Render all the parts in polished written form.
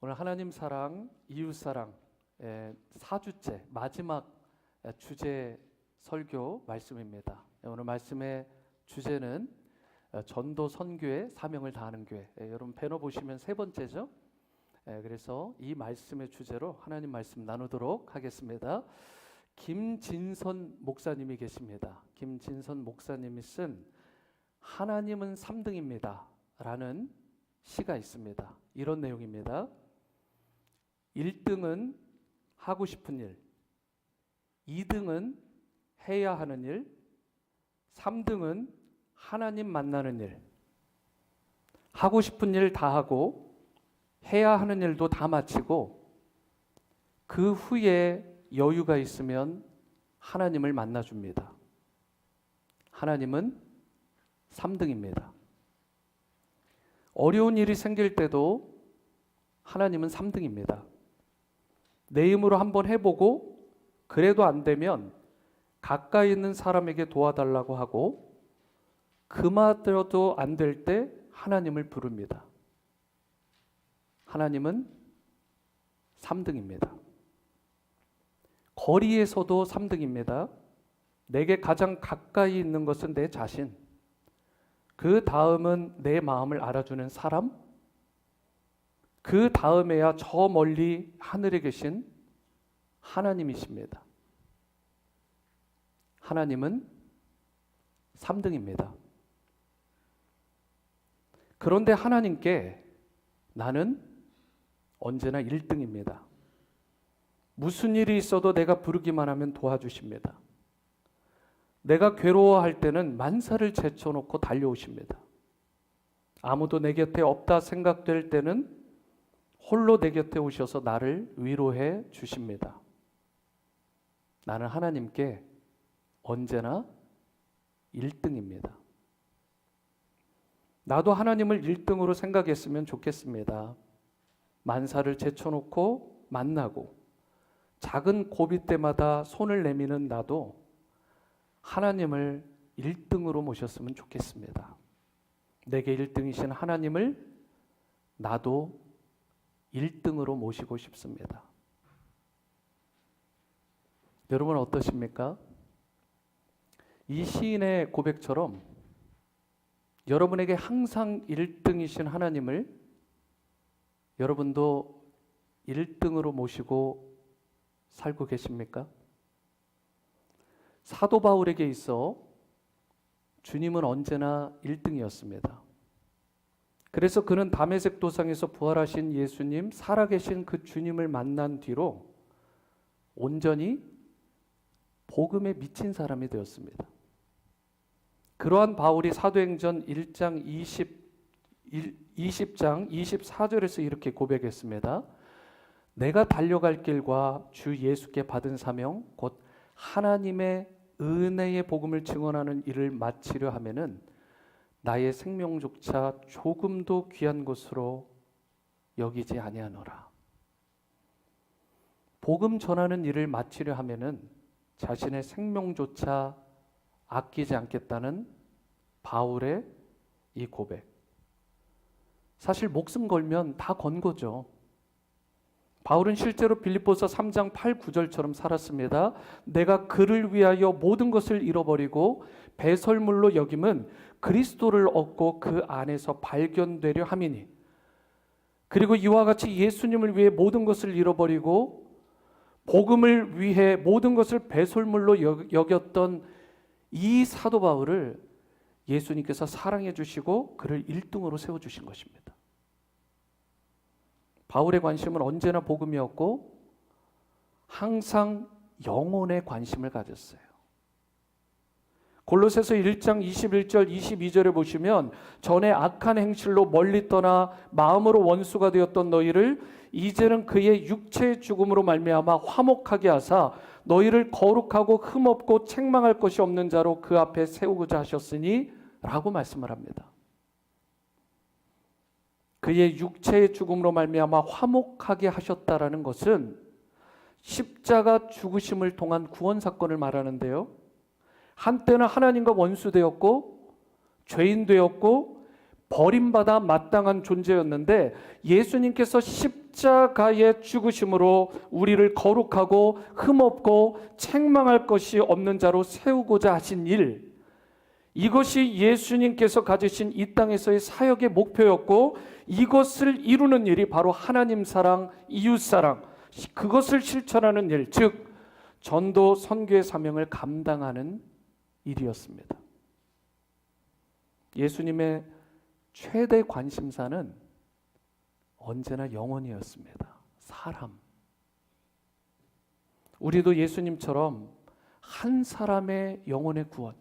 오늘 하나님 사랑, 이웃 사랑 4주째 마지막 주제 설교 말씀입니다. 오늘 말씀의 주제는 전도 선교의 사명을 다하는 교회. 여러분 배너 보시면 세 번째죠. 그래서 이 말씀의 주제로 하나님 말씀 나누도록 하겠습니다. 김진선 목사님이 계십니다. 김진선 목사님이 쓴 하나님은 3등입니다 라는 시가 있습니다. 이런 내용입니다. 1등은 하고 싶은 일, 2등은 해야 하는 일, 3등은 하나님 만나는 일. 하고 싶은 일 다 하고 해야 하는 일도 다 마치고 그 후에 여유가 있으면 하나님을 만나줍니다. 하나님은 3등입니다. 어려운 일이 생길 때도 하나님은 3등입니다. 내 힘으로 한번 해보고 그래도 안 되면 가까이 있는 사람에게 도와달라고 하고 그마저도 안 될 때 하나님을 부릅니다. 하나님은 3등입니다. 거리에서도 3등입니다. 내게 가장 가까이 있는 것은 내 자신, 그 다음은 내 마음을 알아주는 사람, 그 다음에야 저 멀리 하늘에 계신 하나님이십니다. 하나님은 3등입니다. 그런데 하나님께 나는 언제나 1등입니다. 무슨 일이 있어도 내가 부르기만 하면 도와주십니다. 내가 괴로워할 때는 만사를 제쳐놓고 달려오십니다. 아무도 내 곁에 없다 생각될 때는 홀로 내 곁에 오셔서 나를 위로해 주십니다. 나는 하나님께 언제나 1등입니다. 나도 하나님을 1등으로 생각했으면 좋겠습니다. 만사를 제쳐놓고 만나고 작은 고비 때마다 손을 내미는 나도 하나님을 1등으로 모셨으면 좋겠습니다. 내게 1등이신 하나님을 나도 1등으로 모시고 싶습니다. 여러분 어떠십니까? 이 시인의 고백처럼 여러분에게 항상 1등이신 하나님을 여러분도 1등으로 모시고 살고 계십니까? 사도 바울에게 있어 주님은 언제나 1등이었습니다. 그래서 그는 다메섹 도상에서 부활하신 예수님, 살아계신 그 주님을 만난 뒤로 온전히 복음에 미친 사람이 되었습니다. 그러한 바울이 사도행전 1장 20장 24절에서 이렇게 고백했습니다. 내가 달려갈 길과 주 예수께 받은 사명 곧 하나님의 은혜의 복음을 증언하는 일을 마치려 하면은 나의 생명조차 조금도 귀한 것으로 여기지 아니하노라. 복음 전하는 일을 마치려 하면은 자신의 생명조차 아끼지 않겠다는 바울의 이 고백. 사실 목숨 걸면 다 건 거죠. 바울은 실제로 빌립보서 3장 8, 9절처럼 살았습니다. 내가 그를 위하여 모든 것을 잃어버리고 배설물로 여김은 그리스도를 얻고 그 안에서 발견되려 함이니. 그리고 이와 같이 예수님을 위해 모든 것을 잃어버리고 복음을 위해 모든 것을 배설물로 여겼던 이 사도 바울을 예수님께서 사랑해 주시고 그를 1등으로 세워주신 것입니다. 바울의 관심은 언제나 복음이었고 항상 영혼에 관심을 가졌어요. 골로새서 1장 21절 22절에 보시면 전에 악한 행실로 멀리 떠나 마음으로 원수가 되었던 너희를 이제는 그의 육체의 죽음으로 말미암아 화목하게 하사 너희를 거룩하고 흠없고 책망할 것이 없는 자로 그 앞에 세우고자 하셨으니 라고 말씀을 합니다. 그의 육체의 죽음으로 말미암아 화목하게 하셨다라는 것은 십자가 죽으심을 통한 구원 사건을 말하는데요. 한때는 하나님과 원수되었고 죄인 되었고 버림받아 마땅한 존재였는데 예수님께서 십자가의 죽으심으로 우리를 거룩하고 흠없고 책망할 것이 없는 자로 세우고자 하신 일, 이것이 예수님께서 가지신 이 땅에서의 사역의 목표였고, 이것을 이루는 일이 바로 하나님 사랑, 이웃 사랑, 그것을 실천하는 일, 즉 전도 선교의 사명을 감당하는 일이었습니다. 예수님의 최대 관심사는 언제나 영혼이었습니다. 사람. 우리도 예수님처럼 한 사람의 영혼의 구원,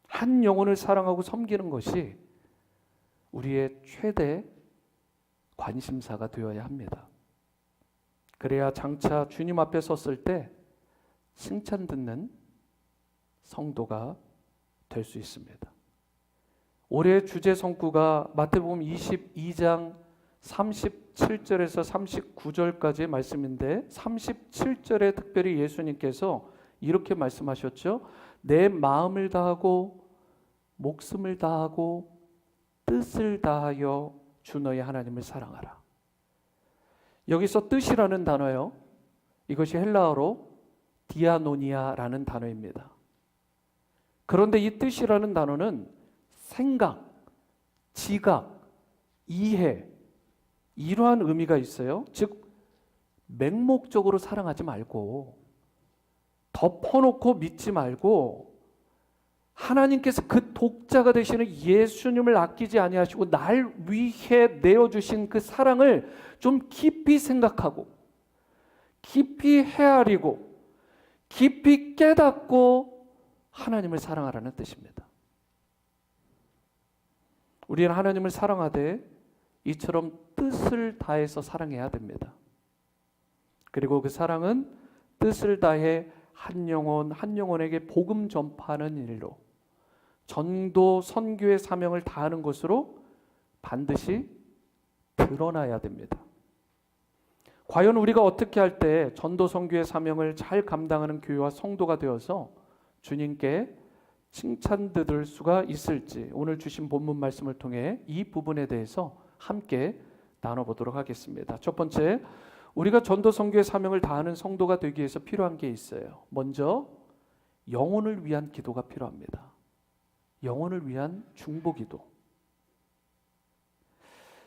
한 영혼을 사랑하고 섬기는 것이 우리의 최대 관심사가 되어야 합니다. 그래야 장차 주님 앞에 섰을 때 칭찬 듣는 성도가 될 수 있습니다. 올해 주제 성구가 마태복음 22장 37절에서 39절까지의 말씀인데, 37절에 특별히 예수님께서 이렇게 말씀하셨죠. 내 마음을 다하고 목숨을 다하고 뜻을 다하여 주 너의 하나님을 사랑하라. 여기서 뜻이라는 단어요, 이것이 헬라어로 디아노니아라는 단어입니다. 그런데 이 뜻이라는 단어는 생각, 지각, 이해, 이러한 의미가 있어요. 즉 맹목적으로 사랑하지 말고, 덮어놓고 믿지 말고, 하나님께서 그 독자가 되시는 예수님을 아끼지 아니하시고 날 위해 내어주신 그 사랑을 좀 깊이 생각하고 깊이 헤아리고 깊이 깨닫고 하나님을 사랑하라는 뜻입니다. 우리는 하나님을 사랑하되 이처럼 뜻을 다해서 사랑해야 됩니다. 그리고 그 사랑은 뜻을 다해 한 영혼에게 복음 전파하는 일로, 전도 선교의 사명을 다하는 것으로 반드시 드러나야 됩니다. 과연 우리가 어떻게 할 때 전도 선교의 사명을 잘 감당하는 교회와 성도가 되어서 주님께 칭찬 들을 수가 있을지, 오늘 주신 본문 말씀을 통해 이 부분에 대해서 함께 나눠보도록 하겠습니다. 첫 번째, 우리가 전도 선교의 사명을 다하는 성도가 되기 위해서 필요한 게 있어요. 먼저 영혼을 위한 기도가 필요합니다. 영혼을 위한 중보기도.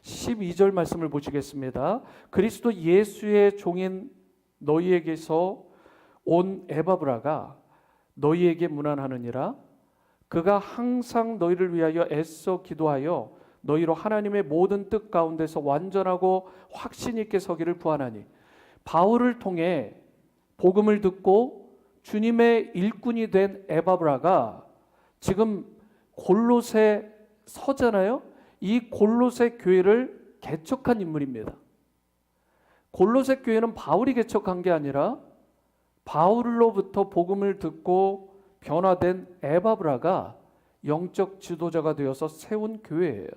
12절 말씀을 보시겠습니다. 그리스도 예수의 종인 너희에게서 온 에바브라가 너희에게 문안하느니라. 그가 항상 너희를 위하여 애써 기도하여 너희로 하나님의 모든 뜻 가운데서 완전하고 확신 있게 서기를 구하나니. 바울을 통해 복음을 듣고 주님의 일꾼이 된 에바브라가 지금 골로새 서잖아요. 이 골로새 교회를 개척한 인물입니다. 골로새 교회는 바울이 개척한 게 아니라 바울로부터 복음을 듣고 변화된 에바브라가 영적 지도자가 되어서 세운 교회예요.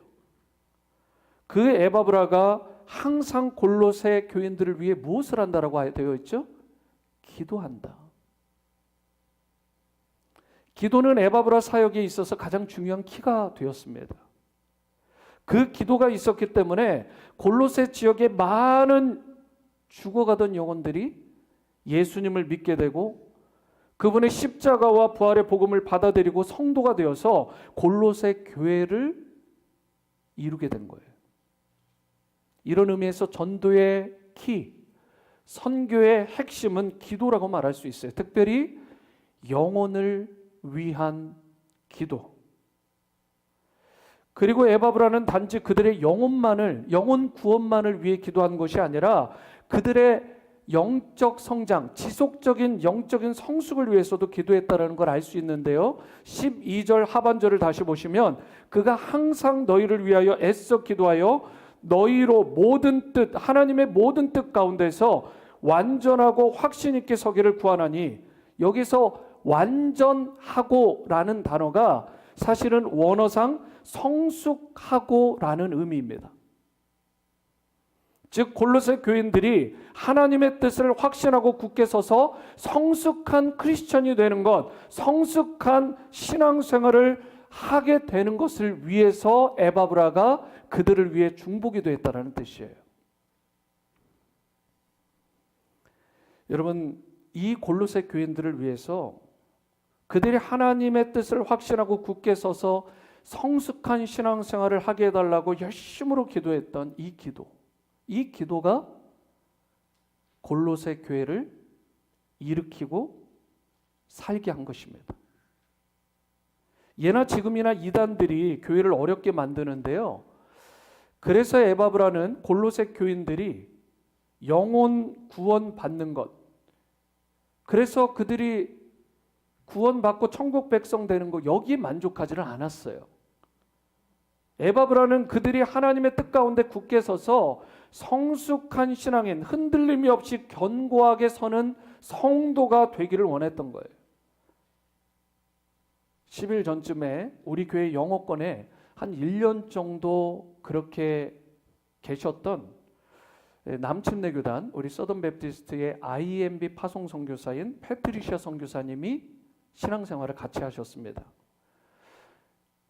그 에바브라가 항상 골로새 교인들을 위해 무엇을 한다라고 되어 있죠? 기도한다. 기도는 에바브라 사역에 있어서 가장 중요한 키가 되었습니다. 그 기도가 있었기 때문에 골로새 지역의 많은 죽어가던 영혼들이 예수님을 믿게 되고 그분의 십자가와 부활의 복음을 받아들이고 성도가 되어서 골로새 교회를 이루게 된 거예요. 이런 의미에서 전도의 키, 선교의 핵심은 기도라고 말할 수 있어요. 특별히 영혼을 위한 기도. 그리고 에바브라는 단지 그들의 영혼 구원만을 위해 기도한 것이 아니라 그들의 영적 성장, 지속적인 영적인 성숙을 위해서도 기도했다는 걸 알 수 있는데요. 12절 하반절을 다시 보시면 그가 항상 너희를 위하여 애써 기도하여 너희로 모든 뜻, 하나님의 모든 뜻 가운데서 완전하고 확신 있게 서기를 구하나니, 여기서 완전하고라는 단어가 사실은 원어상 성숙하고라는 의미입니다. 즉 골로새 교인들이 하나님의 뜻을 확신하고 굳게 서서 성숙한 크리스천이 되는 것, 성숙한 신앙생활을 하게 되는 것을 위해서 에바브라가 그들을 위해 중보기도 했다는 뜻이에요. 여러분, 이 골로새 교인들을 위해서 그들이 하나님의 뜻을 확신하고 굳게 서서 성숙한 신앙생활을 하게 해달라고 열심으로 기도했던 이 기도가 골로새 교회를 일으키고 살게 한 것입니다. 예나 지금이나 이단들이 교회를 어렵게 만드는데요. 그래서 에바브라는 골로새 교인들이 영혼 구원 받는 것, 그래서 그들이 구원받고 천국 백성 되는 거, 여기에 만족하지는 않았어요. 에바브라는 그들이 하나님의 뜻 가운데 굳게 서서 성숙한 신앙인, 흔들림이 없이 견고하게 서는 성도가 되기를 원했던 거예요. 10일 전쯤에 우리 교회 영어권에 한 1년 정도 그렇게 계셨던 남침내교단 우리 서던 베프티스트의 IMB 파송 선교사인 패트리샤 선교사님이 신앙생활을 같이 하셨습니다.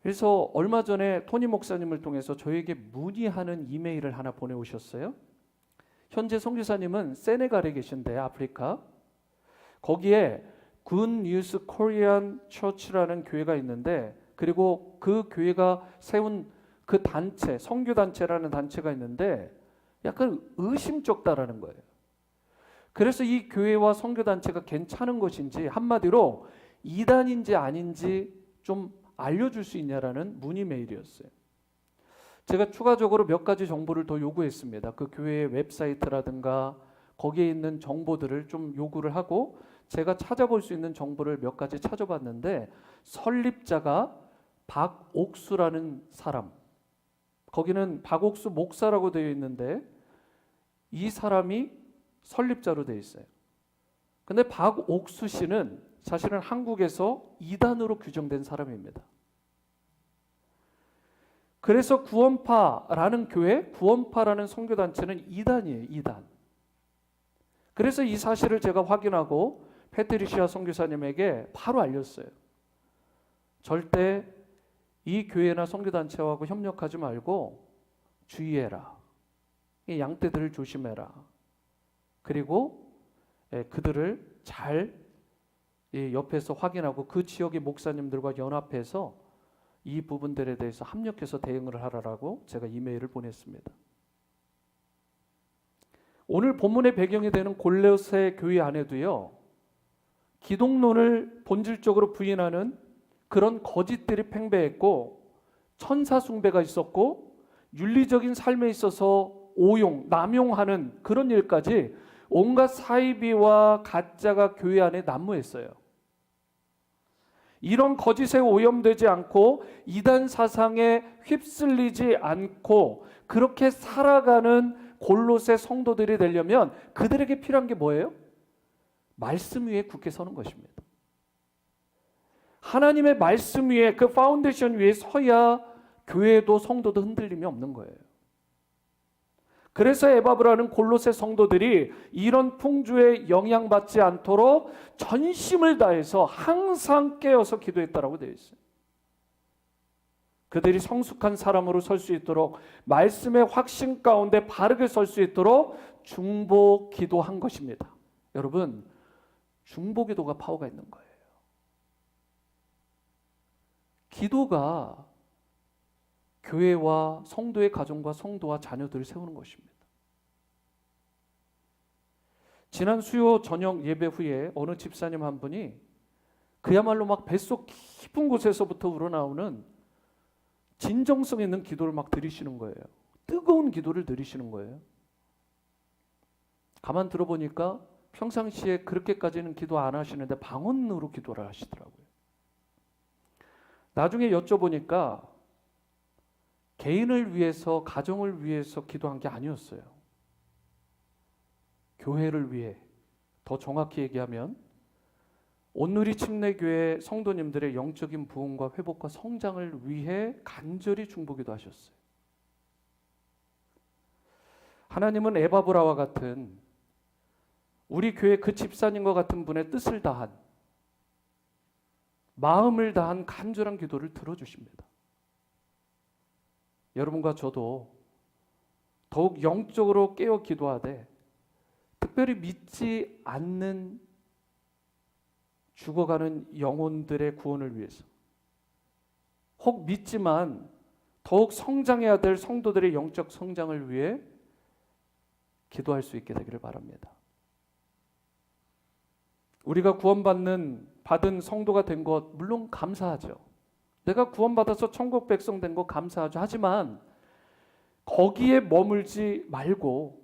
그래서 얼마 전에 토니 목사님을 통해서 저에게 문의하는 이메일을 하나 보내오셨어요. 현재 선교사님은 세네갈에 계신데, 아프리카. 거기에 굿 뉴스 코리안 처치라는 교회가 있는데, 그리고 그 교회가 세운 그 단체, 선교단체라는 단체가 있는데 약간 의심쩍다라는 거예요. 그래서 이 교회와 선교단체가 괜찮은 것인지, 한마디로 이단인지 아닌지 좀 알려줄 수 있냐라는 문의 메일이었어요. 제가 추가적으로 몇 가지 정보를 더 요구했습니다. 그 교회의 웹사이트라든가 거기에 있는 정보들을 좀 요구를 하고 제가 찾아볼 수 있는 정보를 몇 가지 찾아봤는데, 설립자가 박옥수라는 사람, 거기는 박옥수 목사라고 되어 있는데 이 사람이 설립자로 되어 있어요. 근데 박옥수 씨는 사실은 한국에서 이단으로 규정된 사람입니다. 그래서 구원파라는 교회, 구원파라는 선교단체는 이단이에요, 이단. 그래서 이 사실을 제가 확인하고 패트리시아 선교사님에게 바로 알렸어요. 절대 이 교회나 선교단체하고 협력하지 말고 주의해라. 이 양떼들을 조심해라. 그리고 그들을 잘 옆에서 확인하고 그 지역의 목사님들과 연합해서 이 부분들에 대해서 합력해서 대응을 하라라고 제가 이메일을 보냈습니다. 오늘 본문의 배경이 되는 골로새 교회 안에도요, 기독론을 본질적으로 부인하는 그런 거짓들이 팽배했고, 천사 숭배가 있었고, 윤리적인 삶에 있어서 오용, 남용하는 그런 일까지 온갖 사이비와 가짜가 교회 안에 난무했어요. 이런 거짓에 오염되지 않고 이단 사상에 휩쓸리지 않고 그렇게 살아가는 골로새 성도들이 되려면 그들에게 필요한 게 뭐예요? 말씀 위에 굳게 서는 것입니다. 하나님의 말씀 위에, 그 파운데이션 위에 서야 교회도 성도도 흔들림이 없는 거예요. 그래서 에바브라는 골로새 성도들이 이런 풍조에 영향받지 않도록 전심을 다해서 항상 깨어서 기도했다라고 되어 있어요. 그들이 성숙한 사람으로 설 수 있도록, 말씀의 확신 가운데 바르게 설 수 있도록 중보 기도한 것입니다. 여러분, 중보 기도가 파워가 있는 거예요. 기도가 교회와 성도의 가정과 성도와 자녀들을 세우는 것입니다. 지난 수요 저녁 예배 후에 어느 집사님 한 분이 그야말로 막 뱃속 깊은 곳에서부터 우러나오는 진정성 있는 기도를 막 드리시는 거예요. 뜨거운 기도를 드리시는 거예요. 가만 들어보니까 평상시에 그렇게까지는 기도 안 하시는데 방언으로 기도를 하시더라고요. 나중에 여쭤보니까 개인을 위해서, 가정을 위해서 기도한 게 아니었어요. 교회를 위해, 더 정확히 얘기하면 온누리 침례교회 성도님들의 영적인 부흥과 회복과 성장을 위해 간절히 중보기도 하셨어요. 하나님은 에바브라와 같은, 우리 교회 그 집사님과 같은 분의 뜻을 다한, 마음을 다한 간절한 기도를 들어주십니다. 여러분과 저도 더욱 영적으로 깨어 기도하되 특별히 믿지 않는 죽어가는 영혼들의 구원을 위해서, 혹 믿지만 더욱 성장해야 될 성도들의 영적 성장을 위해 기도할 수 있게 되기를 바랍니다. 우리가 받은 성도가 된 것 물론 감사하죠. 내가 구원받아서 천국 백성 된 거 감사하죠. 하지만 거기에 머물지 말고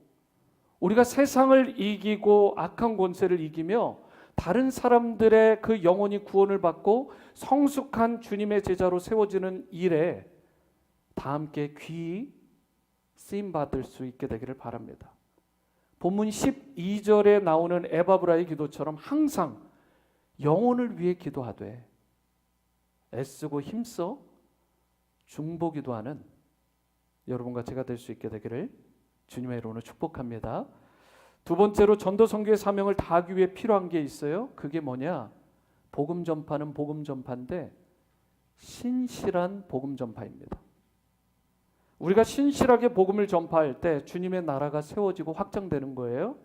우리가 세상을 이기고 악한 권세를 이기며 다른 사람들의 그 영혼이 구원을 받고 성숙한 주님의 제자로 세워지는 일에 다 함께 귀히 쓰임받을 수 있게 되기를 바랍니다. 본문 12절에 나오는 에바브라의 기도처럼 항상 영혼을 위해 기도하되 애쓰고 힘써 중보기도하는 여러분과 제가 될 수 있게 되기를 주님의 이름으로 축복합니다. 두 번째로 전도 선교의 사명을 다하기 위해 필요한 게 있어요. 그게 뭐냐? 복음 전파는 복음 전파인데 신실한 복음 전파입니다. 우리가 신실하게 복음을 전파할 때 주님의 나라가 세워지고 확장되는 거예요.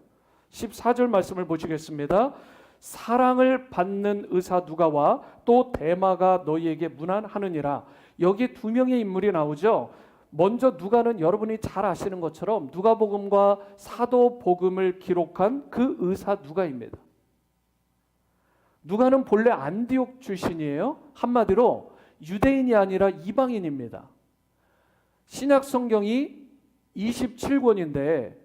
14절 말씀을 보시겠습니다. 사랑을 받는 의사 누가와 또 데마가 너희에게 문안하느니라. 여기 두 명의 인물이 나오죠. 먼저 누가는 여러분이 잘 아시는 것처럼 누가복음과 사도복음을 기록한 그 의사 누가입니다. 누가는 본래 안디옥 출신이에요. 한마디로 유대인이 아니라 이방인입니다. 신약 성경이 27권인데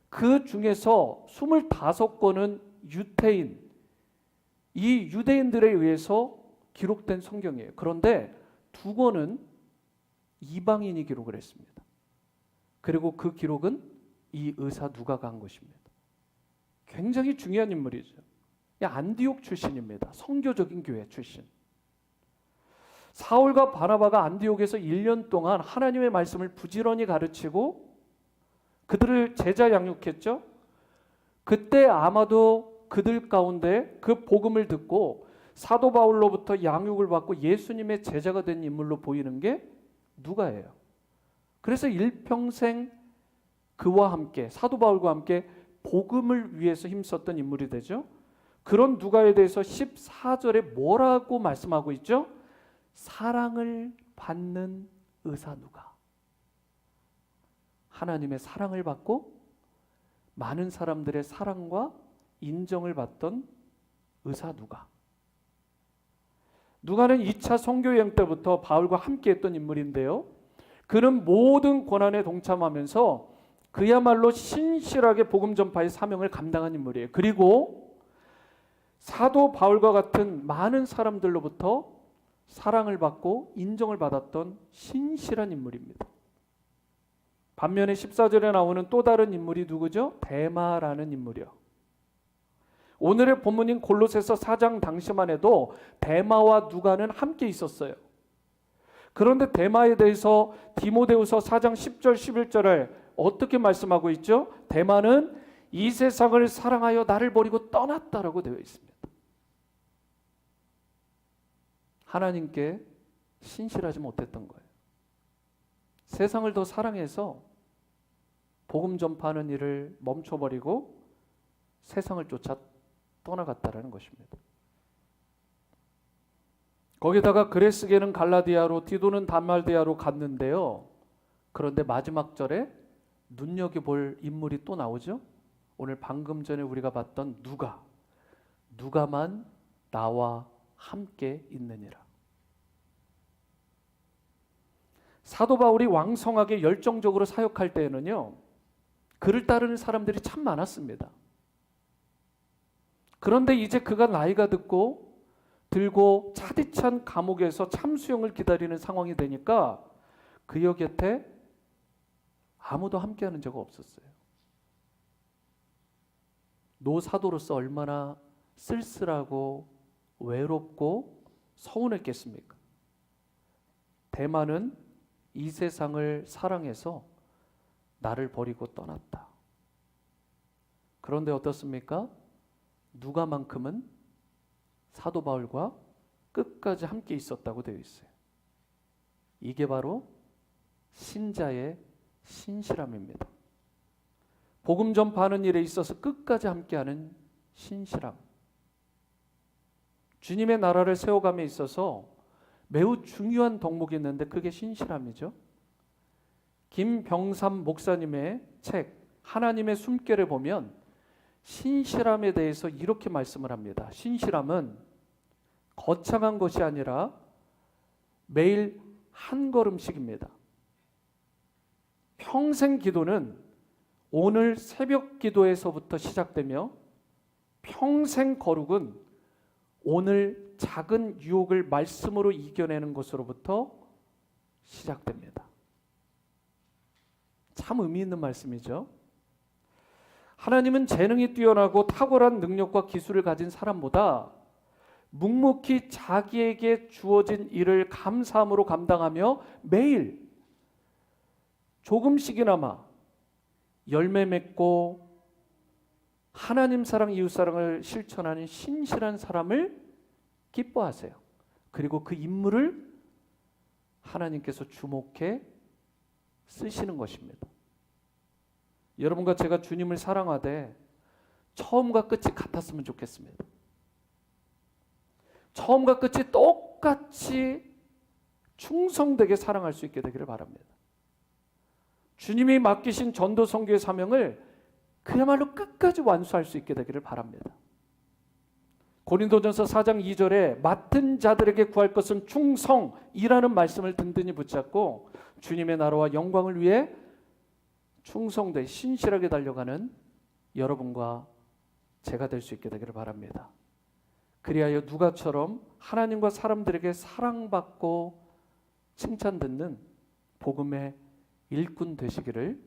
그 중에서 25권은 유태인, 이 유대인들에 의해서 기록된 성경이에요. 그런데 2권은 이방인이 기록을 했습니다. 그리고 그 기록은 이 의사 누가가 한 것입니다. 굉장히 중요한 인물이죠. 안디옥 출신입니다. 선교적인 교회 출신. 사울과 바나바가 안디옥에서 1년 동안 하나님의 말씀을 부지런히 가르치고 그들을 제자 양육했죠. 그때 아마도 그들 가운데 그 복음을 듣고 사도 바울로부터 양육을 받고 예수님의 제자가 된 인물로 보이는 게 누가예요. 그래서 일평생 그와 함께 사도 바울과 함께 복음을 위해서 힘썼던 인물이 되죠. 그런 누가에 대해서 14절에 뭐라고 말씀하고 있죠? 사랑을 받는 의사 누가. 하나님의 사랑을 받고 많은 사람들의 사랑과 인정을 받던 의사 누가. 누가는 2차 선교여행 때부터 바울과 함께 했던 인물인데요. 그는 모든 고난에 동참하면서 그야말로 신실하게 복음 전파의 사명을 감당한 인물이에요. 그리고 사도 바울과 같은 많은 사람들로부터 사랑을 받고 인정을 받았던 신실한 인물입니다. 반면에 14절에 나오는 또 다른 인물이 누구죠? 데마라는 인물이요. 오늘의 본문인 골로새서 4장 당시만 해도 데마와 누가는 함께 있었어요. 그런데 데마에 대해서 디모데후서 4장 10절 11절에 어떻게 말씀하고 있죠? 데마는 이 세상을 사랑하여 나를 버리고 떠났다라고 되어 있습니다. 하나님께 신실하지 못했던 거예요. 세상을 더 사랑해서 복음 전파하는 일을 멈춰버리고 세상을 쫓아 떠나갔다라는 것입니다. 거기다가 그레스게는 갈라디아로 디도는 달마디아로 갔는데요. 그런데 마지막 절에 눈여겨볼 인물이 또 나오죠. 오늘 방금 전에 우리가 봤던 누가만 나와 함께 있느니라. 사도 바울이 왕성하게 열정적으로 사역할 때에는요, 그를 따르는 사람들이 참 많았습니다. 그런데 이제 그가 나이가 들고 차디찬 감옥에서 참수형을 기다리는 상황이 되니까 그의 곁에 아무도 함께하는 적 없었어요. 노사도로서 얼마나 쓸쓸하고 외롭고 서운했겠습니까? 데마는 이 세상을 사랑해서 나를 버리고 떠났다. 그런데 어떻습니까? 누가만큼은 사도 바울과 끝까지 함께 있었다고 되어 있어요. 이게 바로 신자의 신실함입니다. 복음 전파하는 일에 있어서 끝까지 함께하는 신실함. 주님의 나라를 세워감에 있어서 매우 중요한 덕목이 있는데 그게 신실함이죠. 김병삼 목사님의 책 하나님의 숨결에 보면 신실함에 대해서 이렇게 말씀을 합니다. 신실함은 거창한 것이 아니라 매일 한 걸음씩입니다. 평생 기도는 오늘 새벽 기도에서부터 시작되며 평생 거룩은 오늘 작은 유혹을 말씀으로 이겨내는 것으로부터 시작됩니다. 참 의미 있는 말씀이죠. 하나님은 재능이 뛰어나고 탁월한 능력과 기술을 가진 사람보다 묵묵히 자기에게 주어진 일을 감사함으로 감당하며 매일 조금씩이나마 열매 맺고 하나님 사랑, 이웃 사랑을 실천하는 신실한 사람을 기뻐하세요. 그리고 그 인물을 하나님께서 주목해 쓰시는 것입니다. 여러분과 제가 주님을 사랑하되 처음과 끝이 같았으면 좋겠습니다. 처음과 끝이 똑같이 충성되게 사랑할 수 있게 되기를 바랍니다. 주님이 맡기신 전도 선교의 사명을 그야말로 끝까지 완수할 수 있게 되기를 바랍니다. 고린도전서 4장 2절에 맡은 자들에게 구할 것은 충성이라는 말씀을 든든히 붙잡고 주님의 나라와 영광을 위해 충성되 신실하게 달려가는 여러분과 제가 될 수 있게 되기를 바랍니다. 그리하여 누가처럼 하나님과 사람들에게 사랑받고 칭찬듣는 복음의 일꾼 되시기를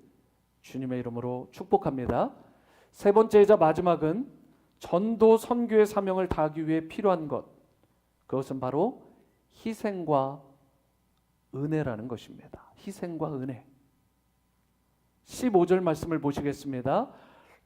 주님의 이름으로 축복합니다. 세 번째이자 마지막은 전도 선교의 사명을 다하기 위해 필요한 것, 그것은 바로 희생과 은혜라는 것입니다. 희생과 은혜. 15절 말씀을 보시겠습니다.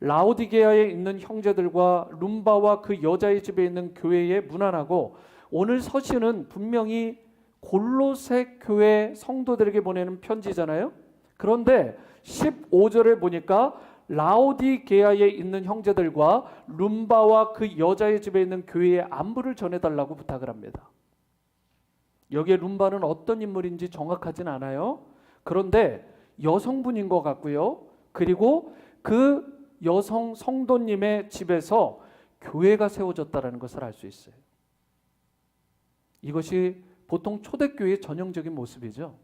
라오디게아에 있는 형제들과 룸바와 그 여자의 집에 있는 교회에 문안하고, 오늘 서신은 분명히 골로새 교회 성도들에게 보내는 편지잖아요. 그런데 15절에 보니까 라오디게아에 있는 형제들과 룸바와 그 여자의 집에 있는 교회의 안부를 전해달라고 부탁을 합니다. 여기에 룸바는 어떤 인물인지 정확하진 않아요. 그런데 여성분인 것 같고요. 그리고 그 여성 성도님의 집에서 교회가 세워졌다는 것을 알 수 있어요. 이것이 보통 초대교회의 전형적인 모습이죠.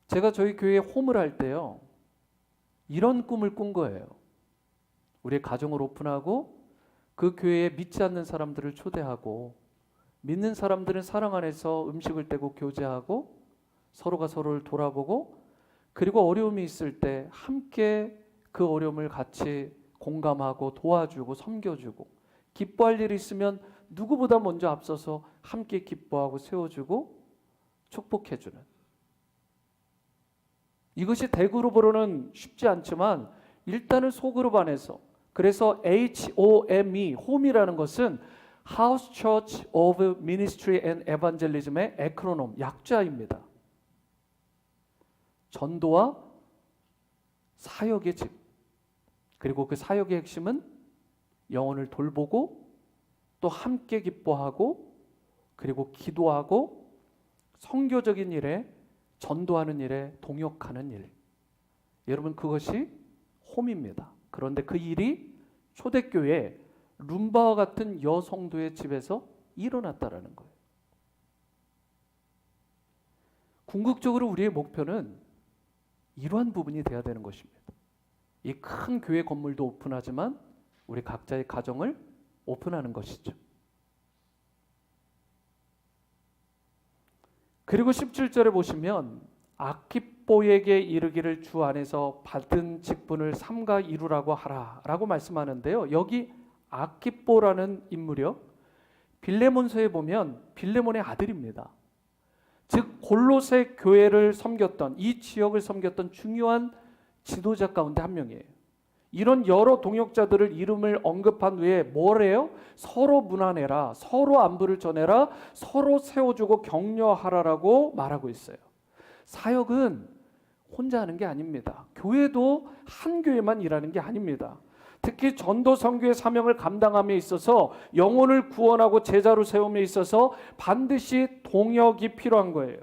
제가 저희 교회에 홈을 할 때요, 이런 꿈을 꾼 거예요. 우리 가정을 오픈하고 그 교회에 믿지 않는 사람들을 초대하고 믿는 사람들은 사랑 안에서 음식을 떼고 교제하고 서로가 서로를 돌아보고, 그리고 어려움이 있을 때 함께 그 어려움을 같이 공감하고 도와주고 섬겨주고, 기뻐할 일이 있으면 누구보다 먼저 앞서서 함께 기뻐하고 세워주고 축복해주는, 이것이 대그룹으로는 쉽지 않지만 일단은 소그룹 안에서, 그래서 HOME, 홈이라는 것은 House Church of Ministry and Evangelism의 에크로놈, 약자입니다. 전도와 사역의 집, 그리고 그 사역의 핵심은 영혼을 돌보고 또 함께 기뻐하고 그리고 기도하고 선교적인 일에, 전도하는 일에 동역하는 일. 여러분, 그것이 홈입니다. 그런데 그 일이 초대교회 룸바와 같은 여성도의 집에서 일어났다라는 거예요. 궁극적으로 우리의 목표는 이러한 부분이 돼야 되는 것입니다. 이 큰 교회 건물도 오픈하지만 우리 각자의 가정을 오픈하는 것이죠. 그리고 17절에 보시면 아키뽀에게 이르기를 주 안에서 받은 직분을 삼가 이루라고 하라 라고 말씀하는데요. 여기 아키뽀라는 인물이요, 빌레몬서에 보면 빌레몬의 아들입니다. 즉 골로새 교회를 섬겼던, 이 지역을 섬겼던 중요한 지도자 가운데 한 명이에요. 이런 여러 동역자들을 이름을 언급한 후에 뭐래요? 서로 문안해라, 서로 안부를 전해라, 서로 세워주고 격려하라라고 말하고 있어요. 사역은 혼자 하는 게 아닙니다. 교회도 한 교회만 일하는 게 아닙니다. 특히 전도 선교의 사명을 감당함에 있어서 영혼을 구원하고 제자로 세움에 있어서 반드시 동역이 필요한 거예요.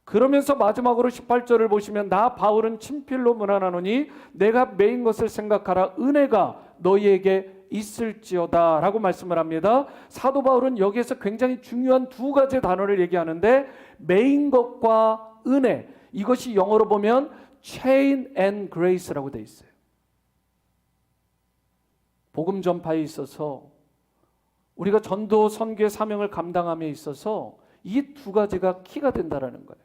그러면서 마지막으로 18절을 보시면 나 바울은 친필로 문안하노니 내가 메인 것을 생각하라 은혜가 너희에게 있을지어다 라고 말씀을 합니다. 사도 바울은 여기에서 굉장히 중요한 두 가지 단어를 얘기하는데 메인 것과 은혜, 이것이 영어로 보면 chain and grace라고 되어 있어요. 복음 전파에 있어서 우리가 전도 선교의 사명을 감당함에 있어서 이 두 가지가 키가 된다라는 거예요.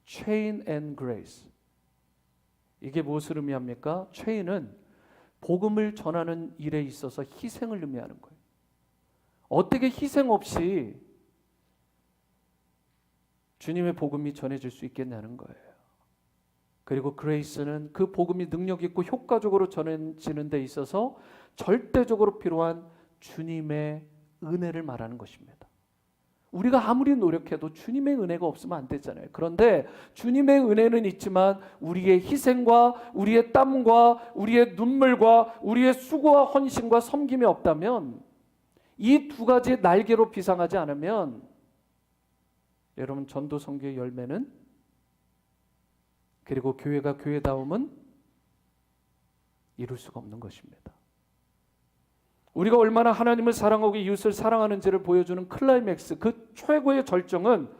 chain and grace. 이게 무엇을 의미합니까? chain은 복음을 전하는 일에 있어서 희생을 의미하는 거예요. 어떻게 희생 없이 주님의 복음이 전해질 수 있겠냐는 거예요. 그리고 그레이스는 그 복음이 능력 있고 효과적으로 전해지는 데 있어서 절대적으로 필요한 주님의 은혜를 말하는 것입니다. 우리가 아무리 노력해도 주님의 은혜가 없으면 안 되잖아요. 그런데 주님의 은혜는 있지만 우리의 희생과 우리의 땀과 우리의 눈물과 우리의 수고와 헌신과 섬김이 없다면, 이 두 가지 날개로 비상하지 않으면 여러분 전도 선교의 열매는, 그리고 교회가 교회다움은 이룰 수가 없는 것입니다. 우리가 얼마나 하나님을 사랑하고 이웃을 사랑하는지를 보여주는 클라이맥스, 그 최고의 절정은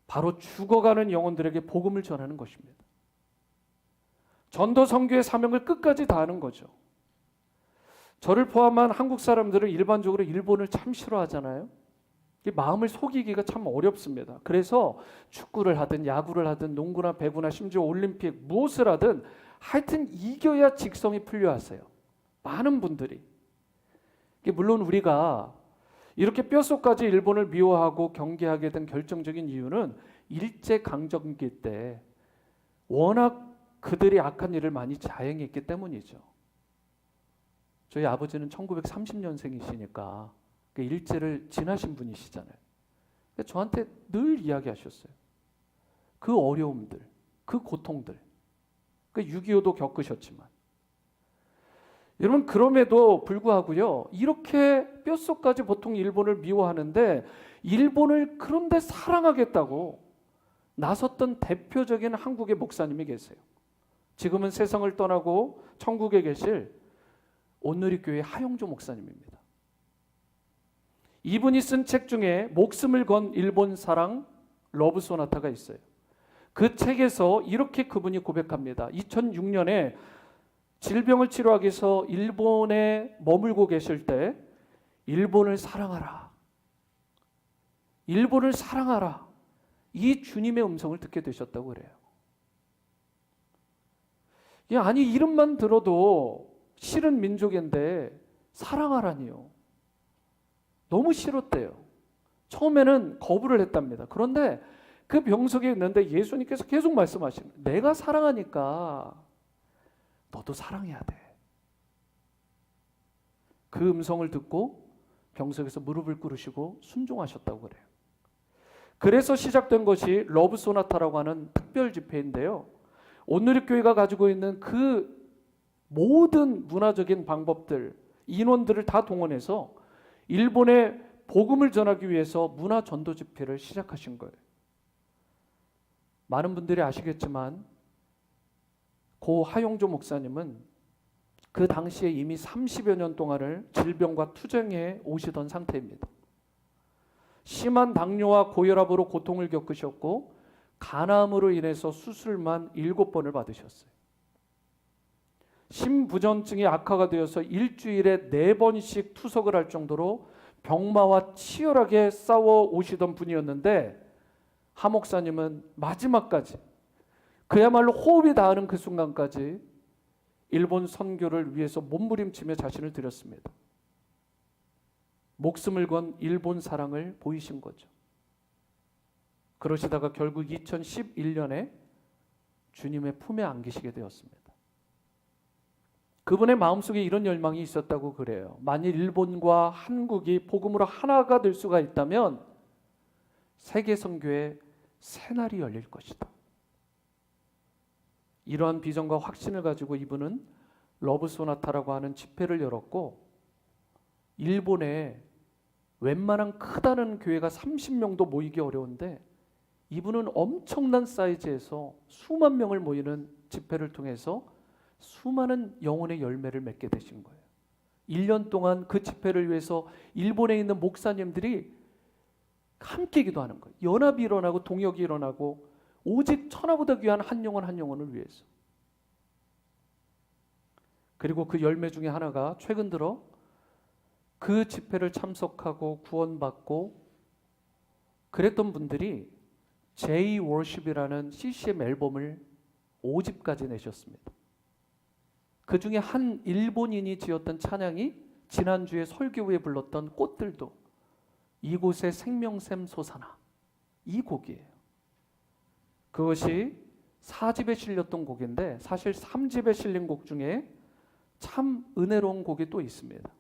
바로 죽어가는 영혼들에게 복음을 전하는 것입니다. 전도 선교의 사명을 끝까지 다하는 거죠. 저를 포함한 한국 사람들은 일반적으로 일본을 참 싫어하잖아요. 마음을 속이기가 참 어렵습니다. 그래서 축구를 하든 야구를 하든 농구나 배구나 심지어 올림픽 무엇을 하든 하여튼 이겨야 직성이 풀려하세요. 많은 분들이. 물론 우리가 이렇게 뼛속까지 일본을 미워하고 경계하게 된 결정적인 이유는 일제강점기 때 워낙 그들이 악한 일을 많이 자행했기 때문이죠. 저희 아버지는 1930년생이시니까 일제를 지나신 분이시잖아요. 저한테 늘 이야기하셨어요. 그 어려움들, 그 고통들. 6.25도 겪으셨지만. 여러분, 그럼에도 불구하고요, 이렇게 뼛속까지 보통 일본을 미워하는데 일본을 그런데 사랑하겠다고 나섰던 대표적인 한국의 목사님이 계세요. 지금은 세상을 떠나고 천국에 계실 온누리교회 하용조 목사님입니다. 이분이 쓴 책 중에 목숨을 건 일본 사랑 러브 소나타가 있어요. 그 책에서 이렇게 그분이 고백합니다. 2006년에 질병을 치료하기 위해서 일본에 머물고 계실 때 일본을 사랑하라, 일본을 사랑하라, 이 주님의 음성을 듣게 되셨다고 그래요. 아니, 이름만 들어도 싫은 민족인데 사랑하라니요. 너무 싫었대요. 처음에는 거부를 했답니다. 그런데 그 병석에 있는데 예수님께서 계속 말씀하시는 거예요. 내가 사랑하니까 너도 사랑해야 돼. 그 음성을 듣고 병석에서 무릎을 꿇으시고 순종하셨다고 그래요. 그래서 시작된 것이 러브 소나타라고 하는 특별 집회인데요. 온누리교회가 가지고 있는 그 모든 문화적인 방법들, 인원들을 다 동원해서 일본에 복음을 전하기 위해서 문화 전도 집회를 시작하신 거예요. 많은 분들이 아시겠지만 고 하용조 목사님은 그 당시에 이미 30여 년 동안을 질병과 투쟁해 오시던 상태입니다. 심한 당뇨와 고혈압으로 고통을 겪으셨고 간암으로 인해서 수술만 7번을 받으셨어요. 심부전증이 악화가 되어서 일주일에 4번씩 투석을 할 정도로 병마와 치열하게 싸워 오시던 분이었는데 하 목사님은 마지막까지, 그야말로 호흡이 닿는 그 순간까지 일본 선교를 위해서 몸부림치며 자신을 드렸습니다. 목숨을 건 일본 사랑을 보이신 거죠. 그러시다가 결국 2011년에 주님의 품에 안기시게 되었습니다. 그분의 마음속에 이런 열망이 있었다고 그래요. 만일 일본과 한국이 복음으로 하나가 될 수가 있다면 세계 선교의 새날이 열릴 것이다. 이러한 비전과 확신을 가지고 이분은 러브 소나타라고 하는 집회를 열었고, 일본에 웬만한 크다는 교회가 30명도 모이기 어려운데 이분은 엄청난 사이즈에서 수만 명을 모이는 집회를 통해서 수많은 영혼의 열매를 맺게 되신 거예요. 1년 동안 그 집회를 위해서 일본에 있는 목사님들이 함께 기도하는 거예요. 연합이 일어나고 동역이 일어나고, 오직 천하보다 귀한 한 영혼 한 영혼을 위해서. 그리고 그 열매 중에 하나가 최근 들어 그 집회를 참석하고 구원받고 그랬던 분들이 J Worship이라는 CCM 앨범을 5집까지 내셨습니다. 그 중에 한 일본인이 지었던 찬양이 지난주에 설교 후에 불렀던 꽃들도 이곳에 생명샘 솟아나, 이 곡이에요. 그것이 4집에 실렸던 곡인데 사실 3집에 실린 곡 중에 참 은혜로운 곡이 또 있습니다.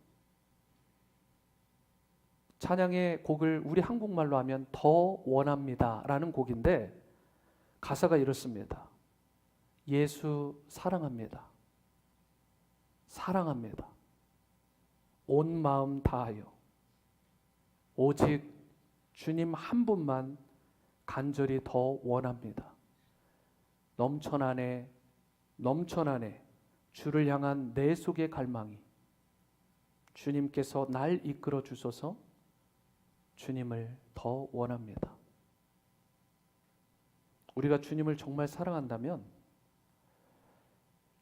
찬양의 곡을 우리 한국말로 하면 더 원합니다 라는 곡인데 가사가 이렇습니다. 예수 사랑합니다. 사랑합니다. 온 마음 다하여 오직 주님 한 분만 간절히 더 원합니다. 넘쳐나네 넘쳐나네 주를 향한 내 속의 갈망이, 주님께서 날 이끌어 주소서. 주님을 더 원합니다. 우리가 주님을 정말 사랑한다면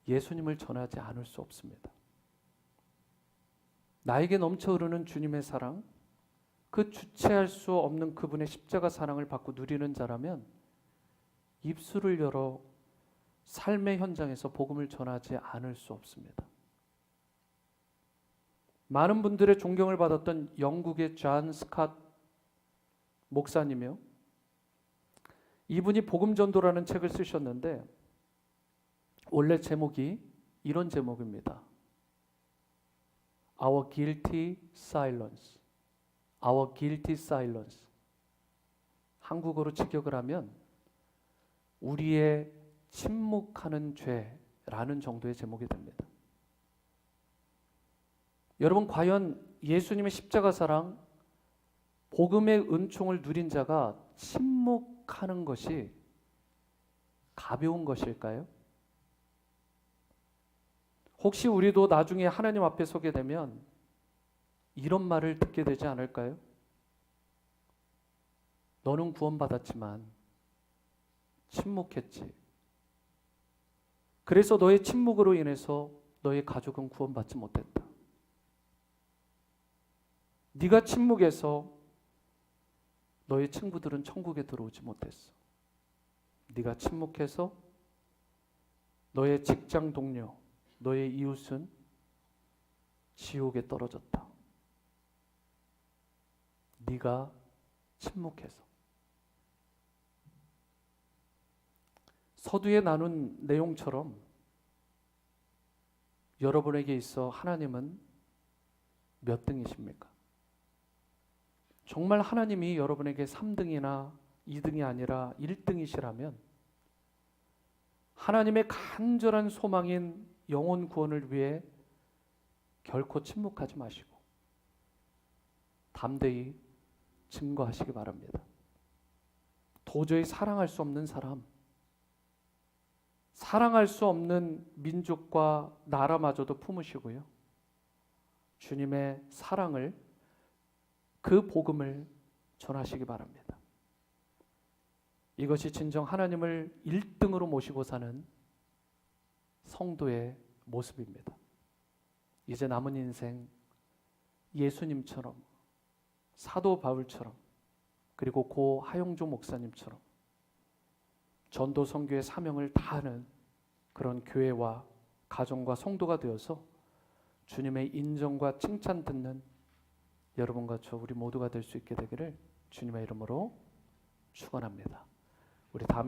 예수님을 전하지 않을 수 없습니다. 나에게 넘쳐 흐르는 주님의 사랑, 그 주체할 수 없는 그분의 십자가 사랑을 받고 누리는 자라면 입술을 열어 삶의 현장에서 복음을 전하지 않을 수 없습니다. 많은 분들의 존경을 받았던 영국의 존 스캇 목사님이요, 이분이 복음전도라는 책을 쓰셨는데 원래 제목이 이런 제목입니다. Our Guilty Silence. Our Guilty Silence. 한국어로 직역을 하면 우리의 침묵하는 죄라는 정도의 제목이 됩니다. 여러분, 과연 예수님의 십자가 사랑, 복음의 은총을 누린 자가 침묵하는 것이 가벼운 것일까요? 혹시 우리도 나중에 하나님 앞에 서게 되면 이런 말을 듣게 되지 않을까요? 너는 구원받았지만 침묵했지. 그래서 너의 침묵으로 인해서 너의 가족은 구원받지 못했다. 네가 침묵해서 너의 친구들은 천국에 들어오지 못했어. 네가 침묵해서 너의 직장 동료, 너의 이웃은 지옥에 떨어졌다. 네가 침묵해서. 서두에 나눈 내용처럼 여러분에게 있어 하나님은 몇 등이십니까? 정말 하나님이 여러분에게 3등이나 2등이 아니라 1등이시라면 하나님의 간절한 소망인 영혼 구원을 위해 결코 침묵하지 마시고 담대히 증거하시기 바랍니다. 도저히 사랑할 수 없는 사람, 사랑할 수 없는 민족과 나라마저도 품으시고요, 주님의 사랑을, 그 복음을 전하시기 바랍니다. 이것이 진정 하나님을 1등으로 모시고 사는 성도의 모습입니다. 이제 남은 인생 예수님처럼, 사도 바울처럼, 그리고 고 하용조 목사님처럼 전도 선교의 사명을 다하는 그런 교회와 가정과 성도가 되어서 주님의 인정과 칭찬 듣는 여러분과 저 우리 모두가 될 수 있게 되기를 주님의 이름으로 축원합니다. 우리 다음